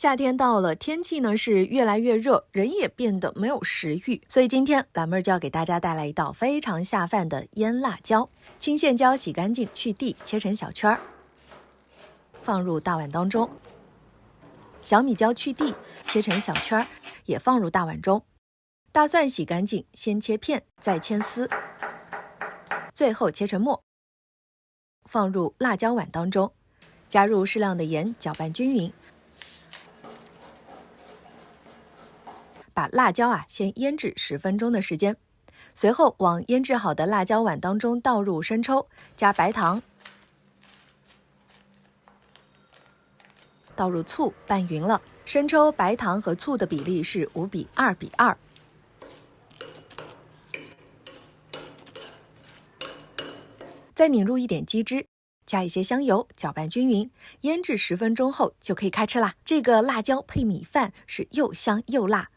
夏天到了，天气呢是越来越热，人也变得没有食欲，所以今天蓝妹儿就要给大家带来一道非常下饭的腌辣椒。青线椒洗干净去蒂，切成小圈儿，放入大碗当中。小米椒去蒂，切成小圈儿，也放入大碗中。大蒜洗干净，先切片，再牵丝，最后切成末，放入辣椒碗当中，加入适量的盐，搅拌均匀。把辣椒先腌制10分钟的时间，随后往腌制好的辣椒碗当中倒入生抽，加白糖，倒入醋，拌匀了。生抽、白糖和醋的比例是5:2:2。再拧入一点鸡汁，加一些香油，搅拌均匀，腌制10分钟后就可以开吃啦。这个辣椒配米饭是又香又辣，